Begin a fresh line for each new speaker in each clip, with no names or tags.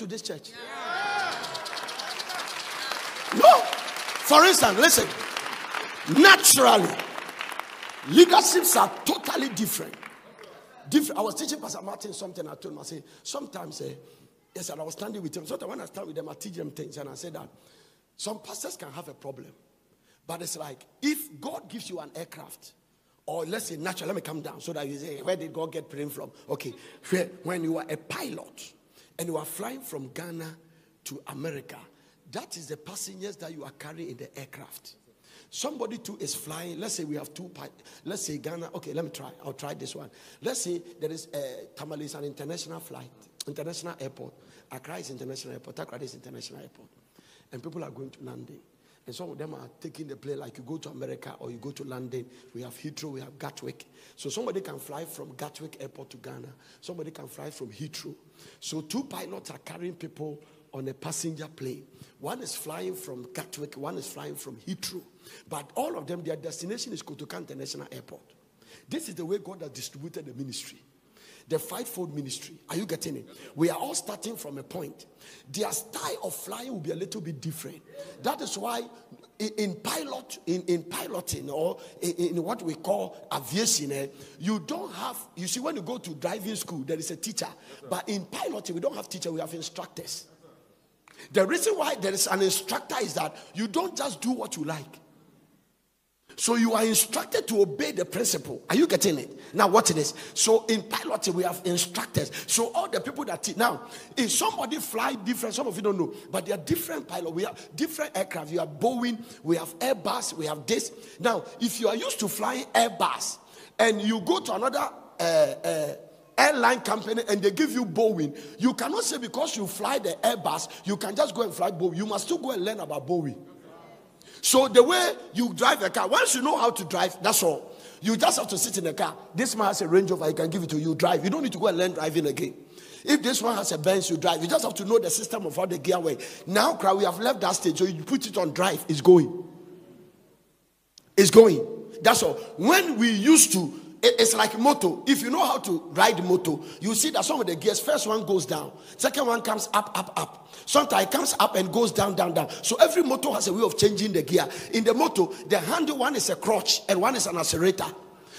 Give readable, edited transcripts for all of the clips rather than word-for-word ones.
to this church. No. For instance, listen. Naturally, leaderships are totally different. I was teaching Pastor Martin something. I told him, I said, sometimes, yes, and I was standing with him. Sometimes when I stand with them, I teach them things. And I said that some pastors can have a problem. But it's like, if God gives you an aircraft, or let's say natural, let me come down so that you say, where did God get plane from? Okay, when you are a pilot and you are flying from Ghana to America, that is the passengers that you are carrying in the aircraft. Somebody too is flying. Let's say we have two. Let's say Ghana. Okay, let me try. I'll try this one. Let's say there is Tamale is an international flight, international airport. Accra is international airport. Accra is international airport, and people are going to London. And some of them are taking the plane like you go to America or you go to London. We have Heathrow, we have Gatwick. So somebody can fly from Gatwick airport to Ghana. Somebody can fly from Heathrow. So two pilots are carrying people on a passenger plane. One is flying from Gatwick, one is flying from Heathrow. But all of them, their destination is Kotoka International Airport. This is the way God has distributed the ministry. The fivefold ministry. Are you getting it? We are all starting from a point. Their style of flying will be a little bit different. That is why in piloting or in what we call aviation, you don't have, you see, when you go to driving school, there is a teacher. But in piloting, we don't have teacher, we have instructors. The reason why there is an instructor is that you don't just do what you like. So you are instructed to obey the principle. Are you getting it? Now what it is? So in piloting we have instructors. So all the people that teach. Now, if somebody fly different, some of you don't know, but there are different pilots. We have different aircraft. You have Boeing, we have Airbus, we have this. Now, if you are used to flying Airbus and you go to another airline company and they give you Boeing, you cannot say because you fly the Airbus, you can just go and fly Boeing. You must still go and learn about Boeing. So the way you drive a car, once you know how to drive, that's all. You just have to sit in the car. This man has a Range Rover, I can give it to you, drive. You don't need to go and learn driving again. If this one has a Benz, you drive. You just have to know the system of how the gear works. Now, we have left that stage, so you put it on drive, it's going. It's going. That's all. When we used to, it's like moto. If you know how to ride moto, you see that some of the gears, first one goes down, second one comes up, up, up. Sometimes it comes up and goes down, down, down. So every motor has a way of changing the gear. In the motor, the handle one is a clutch and one is an accelerator.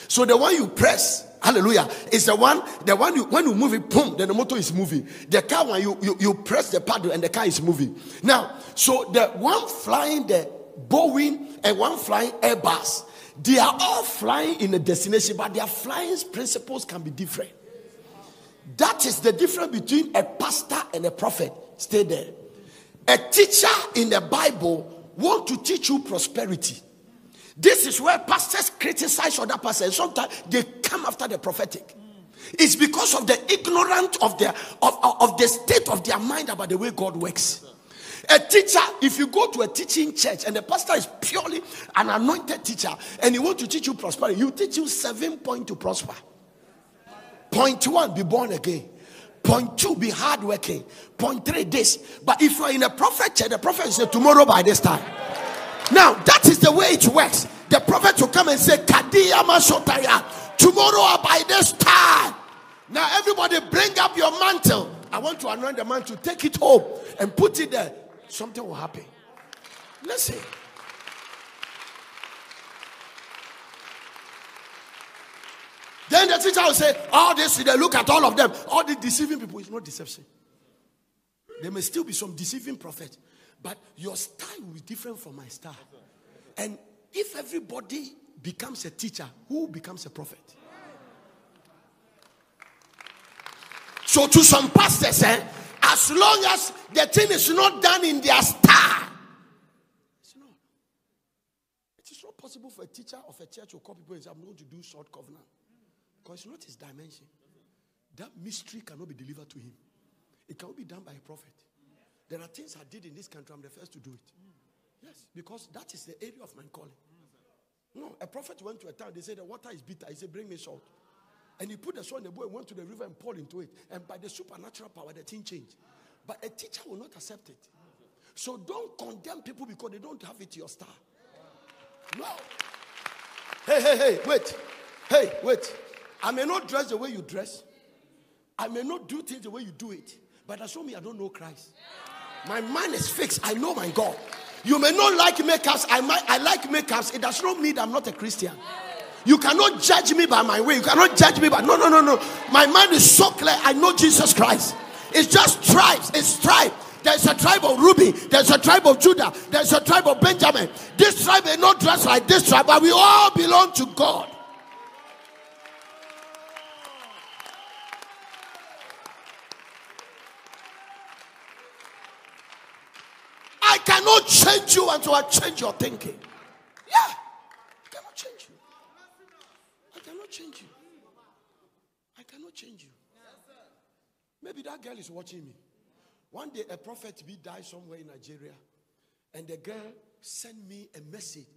So the one you press, hallelujah, is the one when you move it, boom, then the motor is moving. The car one, you press the paddle and the car is moving. Now, so the one flying the Boeing and one flying Airbus, they are all flying in a destination, but their flying principles can be different. That is the difference between a pastor and a prophet. Stay there. A teacher in the Bible wants to teach you prosperity. This is where pastors criticize other pastors. Sometimes they come after the prophetic. It's because of the ignorance of the state of their mind about the way God works. A teacher, if you go to a teaching church and the pastor is purely an anointed teacher and he wants to teach you prosperity, he will teach you 7 points to prosper. Point 1, be born again. Point 2, be hardworking. Point 3, this. But if you are in a prophet church, the prophet will say tomorrow by this time. Now, that is the way it works. The prophet will come and say, Kadiyama Sotaya, tomorrow by this time. Now, everybody bring up your mantle. I want to anoint the mantle, take it home and put it there. Something will happen. Listen. Then the teacher will say, all this, they look at all of them. All the deceiving people, it's not deception. There may still be some deceiving prophets. But your style will be different from my style. And if everybody becomes a teacher, who becomes a prophet? So to some pastors, as long as the thing is not done in their style, it's not. It is not possible for a teacher of a church to call people and say, I'm going to do short covenant. Because it's not his dimension. That mystery cannot be delivered to him. It cannot be done by a prophet. There are things I did in this country, I'm the first to do it. Yes, because that is the area of my calling. No, a prophet went to a town, they said the water is bitter. He said, bring me salt. And he put the salt in the bowl and went to the river and poured into it. And by the supernatural power, the thing changed. But a teacher will not accept it. So don't condemn people because they don't have it your star. No. Hey, wait. Hey, wait. I may not dress the way you dress. I may not do things the way you do it. But that's not me, I don't know Christ. My mind is fixed. I know my God. You may not like makeups. I like makeups. It does not mean that I'm not a Christian. You cannot judge me by my way. You cannot judge me by no. My mind is so clear. I know Jesus Christ. It's just tribes. It's tribe. There's a tribe of Reuben. There's a tribe of Judah. There's a tribe of Benjamin. This tribe may not dress like this tribe, but we all belong to God. I cannot change you until I change your thinking. Yeah. I cannot change you. I cannot change you. I cannot change you. Maybe that girl is watching me. One day a prophet died somewhere in Nigeria, and the girl sent me a message.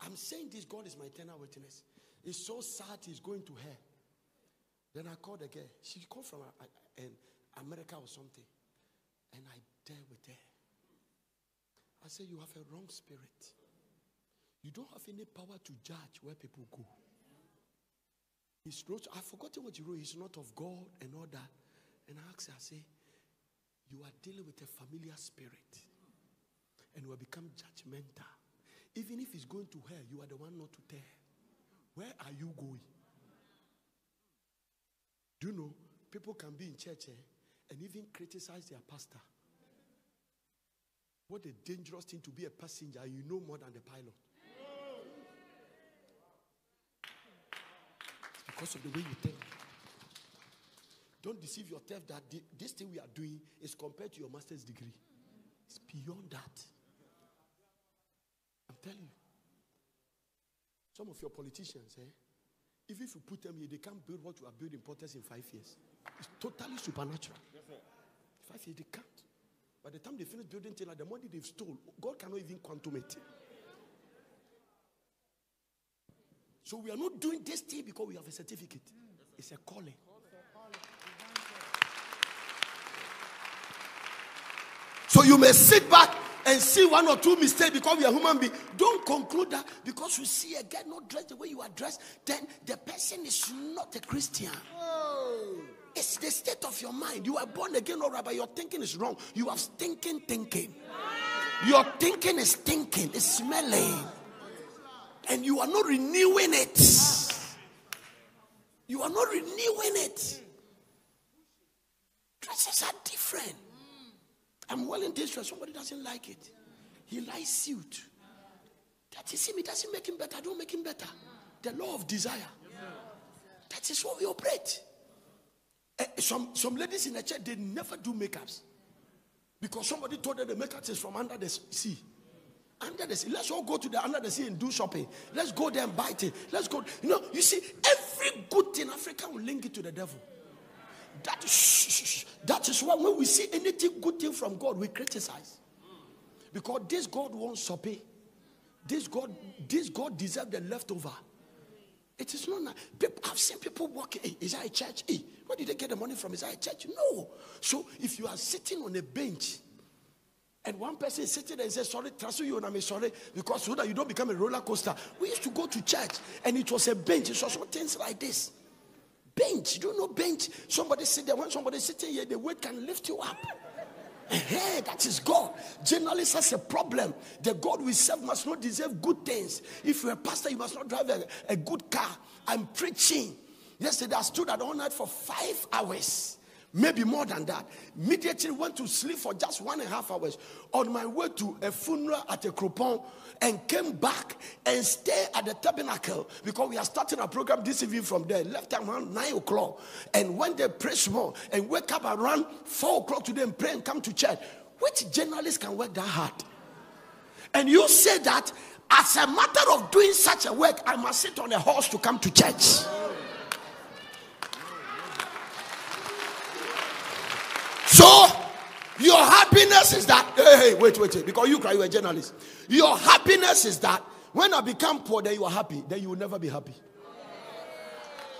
I'm saying this, God is my eternal witness. It's so sad he's going to hell. Then I called the girl. She called from America or something. And I dealt with her. I said, you have a wrong spirit. You don't have any power to judge where people go. He's not, I've forgotten what he wrote. He's not of God and all that. And I asked her, I say, you are dealing with a familiar spirit. And will become judgmental. Even if he's going to hell, you are the one not to tell. Where are you going? Do you know, people can be in church and even criticize their pastor. What a dangerous thing to be a passenger. You know more than the pilot. It's because of the way you think. Don't deceive yourself that this thing we are doing is compared to your master's degree. It's beyond that. I'm telling you. Some of your politicians, even if you put them here, they can't build what you are building Porters in 5 years. It's totally supernatural. 5 years, they can't. By the time they finish building things, like the money they've stolen, God cannot even quantum it. So we are not doing this thing because we have a certificate. It's a calling. So you may sit back and see one or two mistakes because we are human beings. Don't conclude that because you see a guy not dressed the way you are dressed, then the person is not a Christian. It's the state of your mind. You are born again, all right, but your thinking is wrong. You have stinking thinking. Your thinking is stinking. It's smelling. And you are not renewing it. You are not renewing it. Dresses are different. I'm well in this dress. Somebody doesn't like it. He likes suit. That is him. It doesn't make him better. Don't make him better. The law of desire. That is what we operate. Some ladies in the church, they never do makeups. Because somebody told them the makeup is from under the sea. Under the sea. Let's all go to the under the sea and do shopping. Let's go there and buy it. Let's go. You see, every good thing Africa will link it to the devil. That is why when we see anything good thing from God, we criticize. Because this God wants soppy. This God deserves the leftover. It is not. I've seen people walking. Hey, is that a church? Hey, where did they get the money from? Is that a church? No. So if you are sitting on a bench and one person is sitting there and says, sorry, transfer you and I'm sorry, because so that you don't become a roller coaster. We used to go to church and it was a bench. It was things like this. Bench. You don't know bench. Somebody sit there. When somebody is sitting here, the weight can lift you up. Hey, that is God. Journalist has a problem. The God we serve must not deserve good things. If you're a pastor, you must not drive a good car. I'm preaching. Yesterday, I stood at all night for 5 hours. Maybe more than that. Immediately went to sleep for just 1.5 hours. On my way to a funeral at a Cropon, and came back and stayed at the tabernacle because we are starting our program this evening from there. Left around 9 o'clock and went there, pray small, and wake up around 4 o'clock today and pray and come to church. Which journalist can work that hard? And you say that as a matter of doing such a work, I must sit on a horse to come to church. So, your happiness is that, hey, wait, because you cry, you're a journalist. Your happiness is that when I become poor, then you are happy. Then you will never be happy.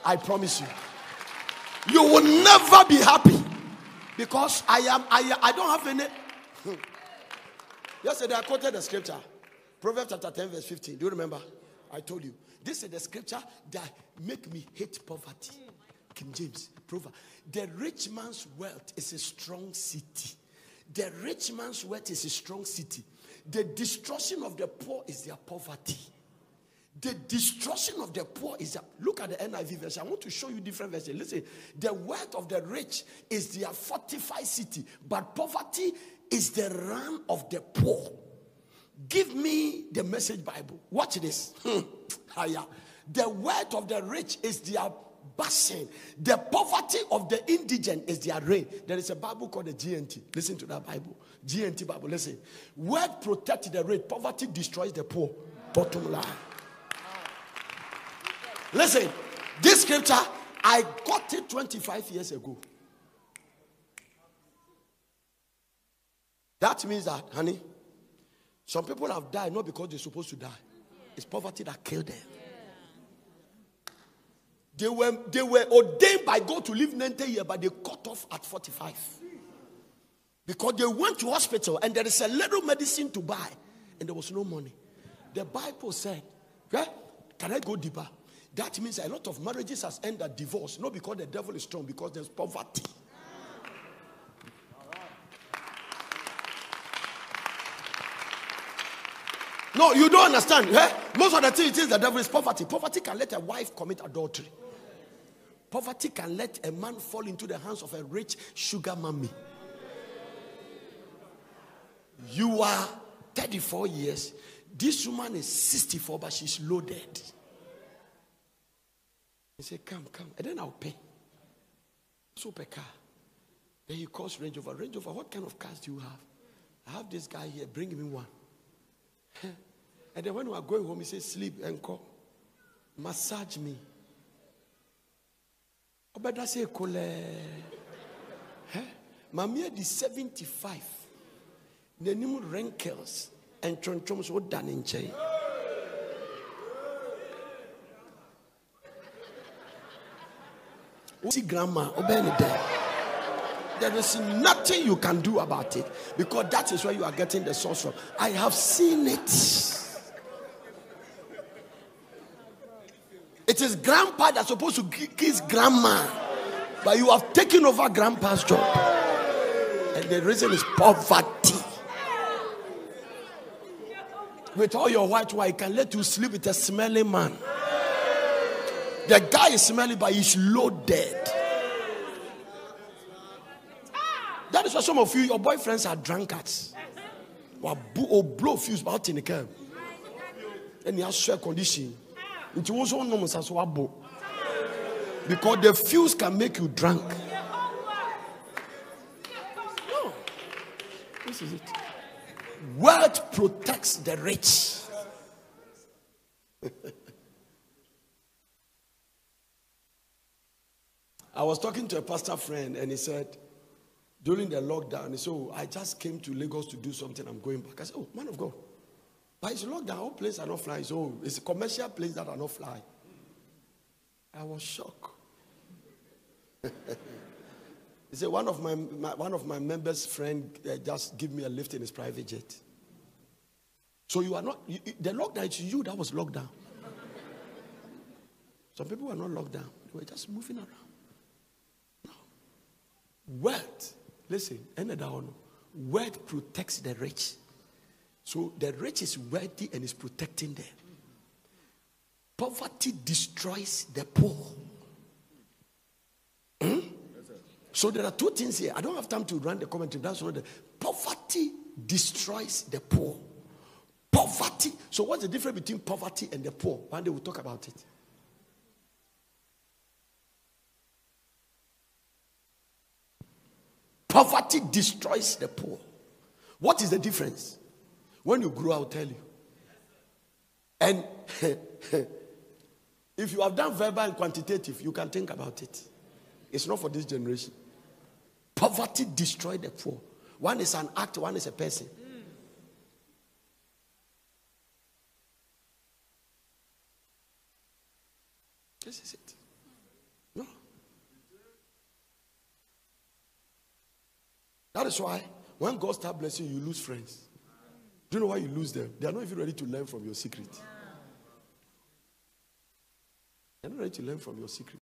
I promise you. You will never be happy. Because I don't have any. Yesterday I quoted the scripture. Proverbs chapter 10 verse 15. Do you remember? I told you. This is the scripture that make me hate poverty. King James, Proverbs. The rich man's wealth is a strong city. The rich man's wealth is a strong city. The destruction of the poor is their poverty. The destruction of the poor is their, look at the NIV version. I want to show you different versions. Listen, the wealth of the rich is their fortified city, but poverty is the run of the poor. Give me the Message Bible. Watch this. The wealth of the rich is their basin. The poverty of the indigent is their rain. There is a Bible called the GNT. Listen to that Bible. GNT Bible. Listen. Wealth protects the rich. Poverty destroys the poor. Bottom line. Listen. This scripture, I got it 25 years ago. That means that, honey, some people have died not because they're supposed to die. It's poverty that killed them. They were ordained by God to live 90 years, but they cut off at 45. Because they went to hospital and there is a little medicine to buy and there was no money. The Bible said, yeah, can I go deeper? That means a lot of marriages has ended divorce, not because the devil is strong, because there's poverty. No, you don't understand. Eh? Most of the things it is the devil is poverty. Poverty can let a wife commit adultery. Poverty can let a man fall into the hands of a rich sugar mommy. You are 34 years. This woman is 64, but she's loaded. He said, come. And then I'll pay. So per car. Then he calls Range Rover. Range Rover, what kind of cars do you have? I have this guy here. Bring me one. And then when we are going home, he says, sleep and call. Massage me. Obeda say, Kole. Mamia di 75. Nenim wrinkles and chonchoms wo done in chain. See grandma, obey there. There is nothing you can do about it because that is where you are getting the source from. I have seen it. It is grandpa that's supposed to kiss grandma, but you have taken over grandpa's job. And the reason is poverty. With all your white wife, can let you sleep with a smelly man. The guy is smelly, but he's loaded. That is why some of you, your boyfriends are drunkards. Or blow fuse out in the camp. And he has share condition. Because the fuse can make you drunk. No. This is it. Wealth protects the rich. I was talking to a pastor friend and he said, during the lockdown, he said, oh, I just came to Lagos to do something, I'm going back. I said, oh, man of God. But it's lockdown, all places are not flying. So it's a commercial place that are not flying. I was shocked. He said, one of my members' friend just give me a lift in his private jet. So you are not, the lockdown, it's you that was lockdown. Some people were not locked down. They were just moving around. No. Wealth, listen, wealth protects the rich. So the rich is wealthy and is protecting them. Poverty destroys the poor. So there are two things here. I don't have time to run the commentary. That's one of the poverty destroys the poor. Poverty. So what's the difference between poverty and the poor? One day we'll talk about it. Poverty destroys the poor. What is the difference? When you grow, I'll tell you. And if you have done verbal and quantitative, you can think about it. It's not for this generation. Poverty destroys the poor. One is an act, one is a person. This is it. No. That is why when God starts blessing you, you lose friends. Do you know why you lose them? They are not even ready to learn from your secret. They are not ready to learn from your secret.